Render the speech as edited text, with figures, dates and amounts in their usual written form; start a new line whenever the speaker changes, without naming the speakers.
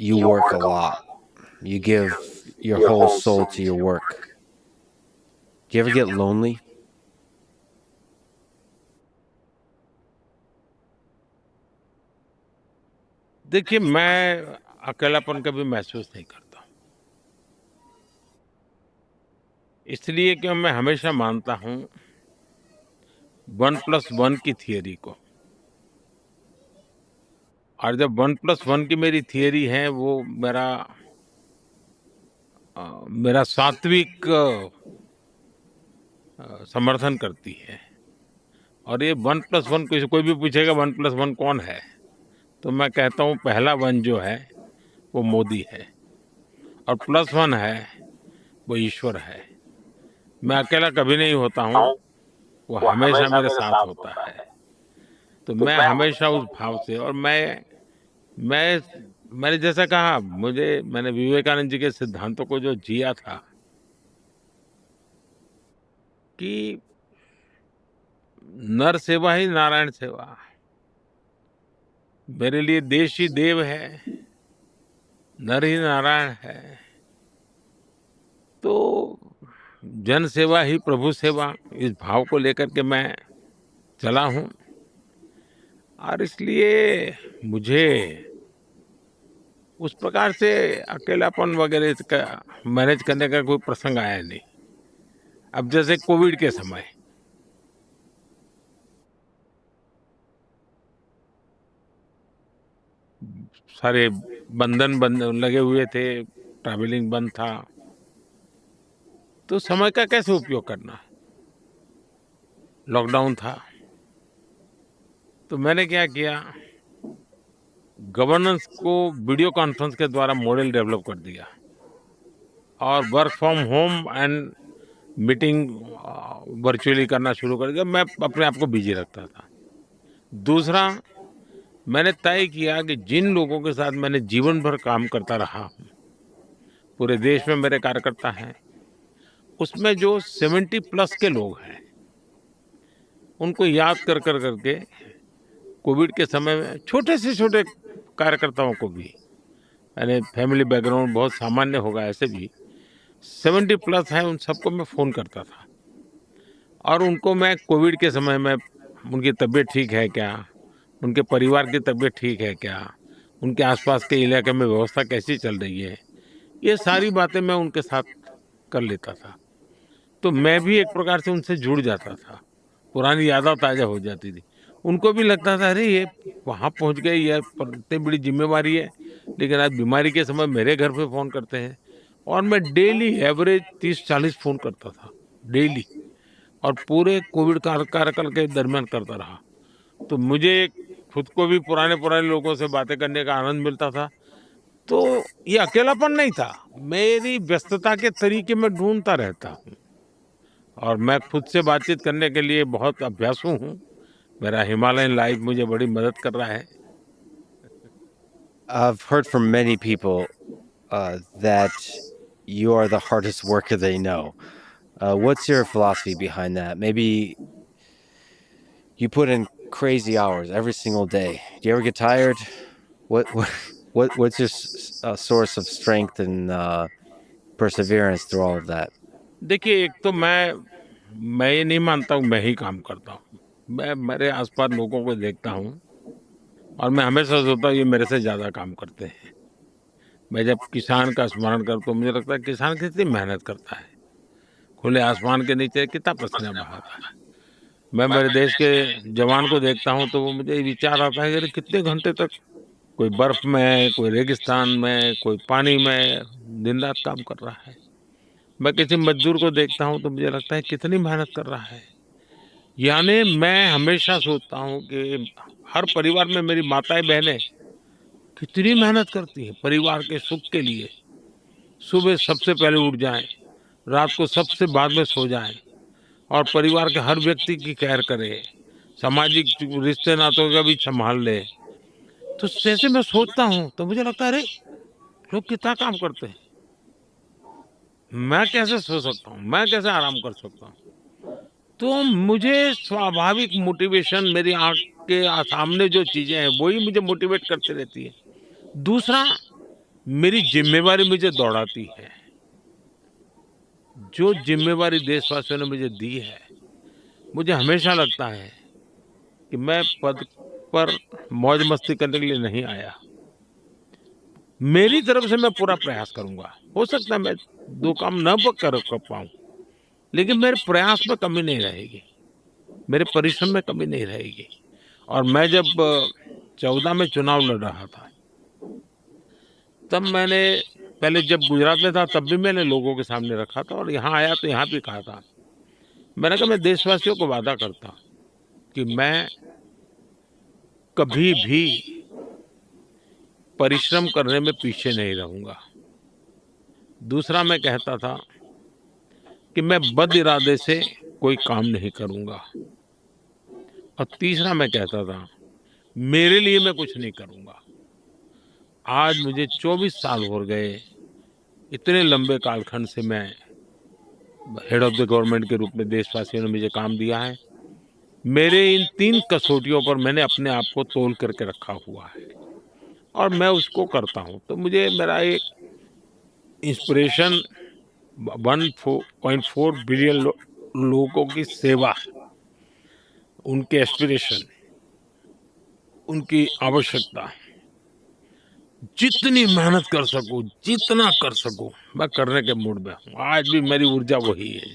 you work a lot. You give your whole soul to your work. Do you ever get lonely?
देखिए, मैं अकेलापन कभी महसूस नहीं करता हूँ। इसलिए कि मैं हमेशा मानता हूँ 1+1 की थियरी को। और जब 1+1 की मेरी थियरी है, वो मेरा सात्विक समर्थन करती है। और ये 1+1 कोई भी पूछेगा 1+1 कौन है? तो मैं कहता हूँ पहला 1 जो है, वो मोदी है और +1 है, वो ईश्वर है। मैं अकेला कभी नहीं होता हूँ, वो हमेशा मेरे साथ होता है। तो मैं हमेशा उस भाव से और मैं मैंने जैसा कहा मैंने विवेकानंद जी के सिद्धांतों को जो जिया था कि नर सेवा ही नारायण सेवा। मेरे लिए देश ही देव है, नर ही नारायण है। तो जन सेवा ही प्रभु सेवा, इस भाव को लेकर के मैं चला हूँ। और इसलिए मुझे उस प्रकार से अकेलापन वगैरह का मैनेज करने का कोई प्रसंग आया नहीं। अब जैसे कोविड के समय सारे बंधन बंद लगे हुए थे, ट्रैवलिंग बंद था, तो समय का कैसे उपयोग करना? लॉकडाउन था। तो मैंने क्या किया, गवर्नेंस को वीडियो कॉन्फ्रेंस के द्वारा मॉडल डेवलप कर दिया और work from home and meeting virtually करना शुरू कर दिया। मैं अपने आप को बिजी रखता था। दूसरा, मैंने तय किया कि जिन लोगों के साथ मैंने जीवन भर काम करता रहा हूँ, पूरे देश में मेरे कार्यकर्ता हैं, उसमें जो 70 प्लस के लोग हैं, उनको याद कर कर करके कोविड के समय में छोटे से छोटे कार्यकर्ताओं को भी, यानी फैमिली बैकग्राउंड बहुत सामान्य होगा ऐसे भी, 70 प्लस हैं, उन सबको मैं फ़ोन करता था और उनको मैं कोविड के समय में उनकी तबीयत ठीक है क्या, उनके परिवार की तबीयत ठीक है क्या, उनके आसपास के इलाके में व्यवस्था कैसी चल रही है, ये सारी बातें मैं उनके साथ कर लेता था। तो मैं भी एक प्रकार से उनसे जुड़ जाता था, पुरानी यादें ताज़ा हो जाती थी। उनको भी लगता था, अरे ये वहाँ पहुँच गए, ये पर इतनी बड़ी ज़िम्मेवारी है, लेकिन आज बीमारी के समय मेरे घर पे फ़ोन करते हैं। और मैं डेली एवरेज 30-40 फ़ोन करता था, डेली। और पूरे कोविड कार्यकाल के दरमियान करता रहा। तो मुझे खुद को भी पुराने-पुराने लोगों से बातें करने का आनंद मिलता था। तो ये अकेलापन नहीं था, मेरी व्यस्तता के तरीके मैं ढूँढता रहता हूँ और मैं खुद से बातचीत करने के लिए बहुत अभ्यासू हूँ। मेरा हिमालयन लाइफ़ मुझे बड़ी मदद कर रहा है।
I've heard from many people that you are the hardest worker they know. What's your philosophy behind that? Maybe you put in crazy hours every single day. Do you ever get tired? What what's your source of strength and perseverance through all of that?
देखिए, एक तो मैं ये नहीं मानता हूँ मैं ही काम करता हूँ। मैं मेरे आस-पास लोगों को देखता हूँ और मैं हमेशा सोचता हूँ ये मेरे से ज़्यादा काम करते हैं। मैं जब किसान का स्मरण करता हूँ, मुझे लगता है किसान कितनी मेहनत करता है। खुले आसमान के नीचे कितना पसीना बहाता है। मैं मेरे देश के जवान को देखता हूँ तो वो मुझे विचार आता है कि अरे कितने घंटे तक कोई बर्फ में, कोई रेगिस्तान में, कोई पानी में दिन-रात काम कर रहा है। मैं किसी मज़दूर को देखता हूँ तो मुझे लगता है कितनी मेहनत कर रहा है। यानी मैं हमेशा सोचता हूँ कि हर परिवार में मेरी माताएँ-बहनें कितनी मेहनत करती हैं परिवार के सुख के लिए। सुबह सबसे पहले उठ जाएँ, रात को सबसे बाद में सो जाएँ और परिवार के हर व्यक्ति की केयर करें, सामाजिक रिश्ते-नातों का भी सँभाल लें। तो जैसे मैं सोचता हूँ तो मुझे लगता है अरे! लोग कितना काम करते हैं। मैं कैसे सो सकता हूँ? मैं कैसे आराम कर सकता हूँ? तो मुझे स्वाभाविक मोटिवेशन मेरी आँख के सामने जो चीज़ें हैं, वही मुझे मोटिवेट करती रहती है। दूसरा, मेरी ज़िम्मेवारी मुझे दौड़ाती है। जो ज़िम्मेवारी देशवासियों ने मुझे दी है, मुझे हमेशा लगता है कि मैं पद पर मौज-मस्ती करने के लिए नहीं आया। मेरी तरफ से मैं पूरा प्रयास करूँगा। हो सकता है मैं 2 काम न ब कर पाऊँ, लेकिन मेरे प्रयास में कमी नहीं रहेगी, मेरे परिश्रम में कमी नहीं रहेगी। और मैं जब 14 में चुनाव लड़ रहा था, तब मैंने पहले जब गुजरात में था तब भी मैंने लोगों के सामने रखा था और यहाँ आया तो यहाँ भी कहा था। मैंने कहा मैं देशवासियों को वादा करता हूँ कि मैं कभी भी परिश्रम करने में पीछे नहीं रहूँगा। दूसरा मैं कहता था कि मैं बद इरादे से कोई काम नहीं करूँगा। और तीसरा मैं कहता था, मेरे लिए मैं कुछ नहीं करूँगा। आज मुझे 24 साल हो गए, इतने लंबे कालखंड से मैं हेड ऑफ़ द गवर्नमेंट के रूप में देशवासियों ने मुझे काम दिया है। मेरे इन 3 कसौटियों पर मैंने अपने आप को तौल करके रखा हुआ है और मैं उसको करता हूँ। तो मुझे मेरा एक इंस्पिरेशन 1.4 बिलियन लोगों की सेवा, उनके एस्पिरेशन, उनकी आवश्यकता, जितनी मेहनत कर सकूँ, जितना कर सकूँ, मैं करने के मूड में हूँ। आज भी मेरी ऊर्जा वही है।